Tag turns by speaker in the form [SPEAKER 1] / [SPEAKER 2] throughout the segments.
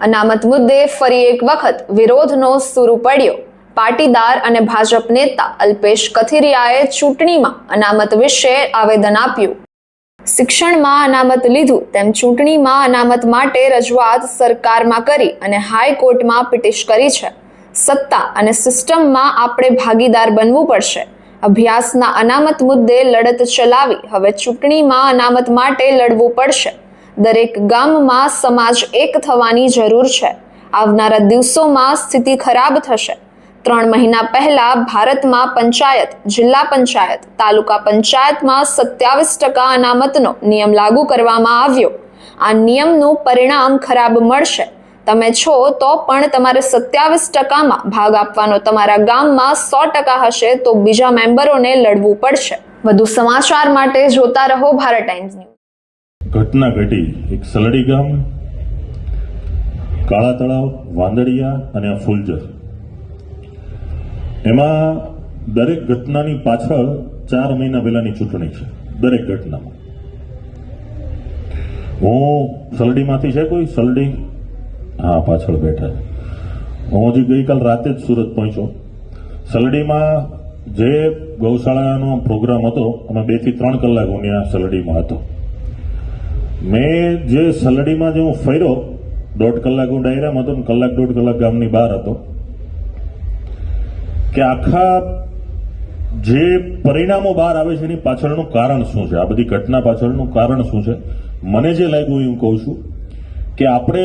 [SPEAKER 1] અનામત મુદ્દે ફરી એક વખત વિરોધનો સૂર પડ્યો। પાટીદાર અને ભાજપ નેતા અલ્પેશ કથિરિયાએ ચૂંટણીમાં અનામત વિશે આવેદન આપ્યું। શિક્ષણમાં અનામત લીધું તેમ ચૂંટણીમાં અનામત માટે રજૂઆત સરકારમાં કરી અને હાઈકોર્ટમાં પિટિશન કરી છે। સત્તા અને સિસ્ટમમાં આપણે ભાગીદાર બનવું પડશે। અભ્યાસના અનામત મુદ્દે લડત ચલાવી હવે ચૂંટણીમાં અનામત માટે લડવું પડશે। દરેક ગામમાં સમાજ એક થવાની જરૂર છે। આવનારા દિવસોમાં સ્થિતિ ખરાબ થશે। 3 મહિના પહેલા ભારતમાં પંચાયત, જિલ્લા પંચાયત, તાલુકા પંચાયતમાં 27% અનામતનો નિયમ લાગુ કરવામાં આવ્યો। આ નિયમનું પરિણામ ખરાબ મળશે। તમે છો તો પણ તમારે 27%માં ભાગ આપવાનો તમારા ગામમાં 100% હશે તો બીજા મેમ્બરોને લડવું પડશે। વધુ સમાચાર માટે જોતા રહો ભારત ટાઈમ્સ ન્યૂઝ।
[SPEAKER 2] ઘટના ઘટી એક સલડી ગામ, કાળા તળાવ, વાંદડિયા અને આ ફૂલજર, એમાં દરેક ઘટનાની પાછળ 4 મહિના પહેલાની ચૂંટણી છે। દરેક ઘટનામાં હું સલડીમાંથી છે કોઈ સલડી? હા, પાછળ બેઠા છે। હું હજી ગઈકાલ રાતે જ સુરત પહોંચ્યો। સલડીમાં જે ગૌશાળાનો પ્રોગ્રામ હતો, અમે 2 થી 3 કલાક હું ત્યાં સલડીમાં હતો। મેં જે સલડીમાં જે હું ફર્યો, 1.5 કલાક હું ડાયરામાં હતો, 1.5 કલાક ગામની બહાર હતો, કે આખા જે પરિણામો બહાર આવે છે એની પાછળનું કારણ શું છે, આ બધી ઘટના પાછળનું કારણ શું છે, મને જે લાગ્યું હું કહું છું કે આપણે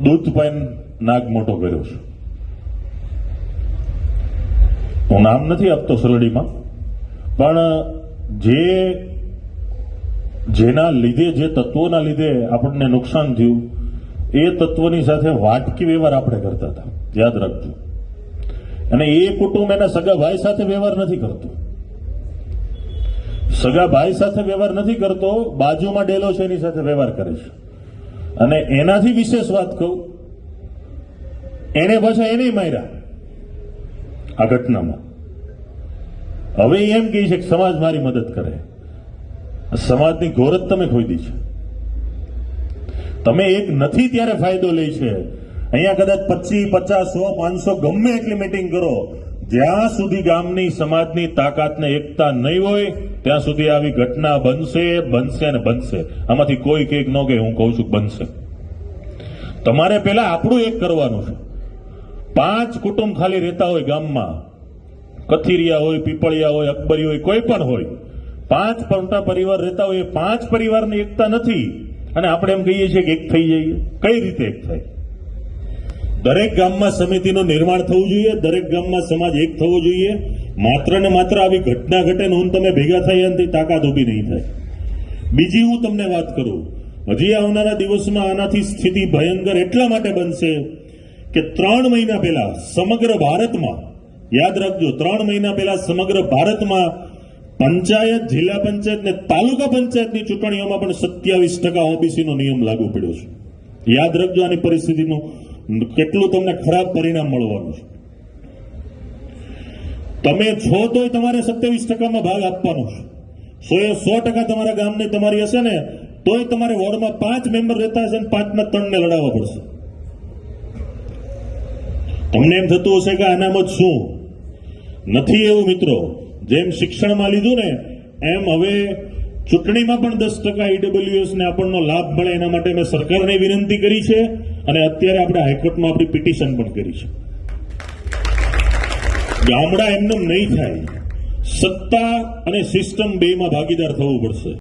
[SPEAKER 2] દૂધ પાઈને નાગ મોટો કર્યો છે। હું નામ નથી આપતો સલડીમાં, પણ જેના લીધે, જે તત્વોના લીધે આપણને નુકસાન થયું, એ તત્વની સાથે વાટકી વ્યવહાર આપણે કરતા હતા, યાદ રાખજો। અને એ કુટુંબ એના સગા ભાઈ સાથે વ્યવહાર નથી કરતો, સગા ભાઈ સાથે વ્યવહાર નથી કરતો, બાજુમાં ડેલો છે એની સાથે વ્યવહાર કરે છે। અને એનાથી વિશેષ વાત કહું, એને પાછા એને માર્યા આ ઘટનામાં। હવે એમ કહે છે કે સમાજ મારી મદદ કરે। સમાજની ઘોરત તમે ખોદી છે। તમે એક નથી ત્યારે ફાયદો લે છે। અહીંયા કદાચ 25, 50, 100, 500 ગમે એટલી મીટિંગ કરો, જ્યાં સુધી ગામની સમાજની તાકાતને એકતા નહીં હોય ત્યાં સુધી આવી ઘટના બનશે, બનશે અને બનશે। આમાંથી કોઈ કેક ન કે હું કહું છું બનશે। તમારે પહેલા આપણું એક કરવાનું છે। 5 કુટુંબ ખાલી રહેતા હોય ગામમાં, કથિરિયા હોય, પીપળિયા હોય, અકબરી હોય, કોઈ પણ હોય, 5 મોટા પરિવાર રહેતા હોય, એ 5 પરિવારની એકતા નથી અને આપણે એમ કહીએ છીએ કે એક થઈ જઈએ। કઈ રીતે એક થાય? દરેક ગામમાં સમિતિનું નિર્માણ થવું જોઈએ, દરેક ગામમાં સમાજ એક થવો જોઈએ। માત્ર ને માત્ર આવી ઘટના ઘટે ને હું તમે ભેગા થાય એનાથી તાકાત ઊભી નહીં થાય। બીજી હું તમને વાત કરું, હજી આવનારા દિવસમાં આનાથી સ્થિતિ ભયંકર એટલા માટે બનશે કે 3 મહિના પહેલા સમગ્ર ભારતમાં, યાદ રાખજો, 3 મહિના પહેલા સમગ્ર ભારતમાં પંચાયત, જિલ્લા પંચાયત ને તાલુકા પંચાયતની ચૂંટણીઓમાં પણ 27% ઓબીસીનો નિયમ લાગુ પડ્યો છે। યાદ રાખજો આની પરિસ્થિતિનું કેટલું તમને ખરાબ પરિણામ મળવાનું છે। તમે છો તોય તમારે 27%માં ભાગ આપવાનો છે। 100% તમારા ગામની તમારી હશે ને તોય તમારે વોર્ડમાં 5 મેમ્બર રહેતા હશે ને 5 માં 3 ને લડાવવા પડશે। તમને એમ થતું હશે કે અનામત શું નથી, એવું મિત્રો। જેમ શિક્ષણમાં લીધું ને એમ હવે ચૂંટણીમાં પણ 10% ઈડબ્લ્યુએસ ને આપણનો લાભ મળે એના માટે મેં સરકારને વિનંતી કરી છે અને અત્યારે આપણે હાઈકોર્ટમાં આપણી પિટિશન પણ કરી છે। ગામડા એમને નહીં થાય, સત્તા અને સિસ્ટમ બેમાં ભાગીદાર થવું પડશે।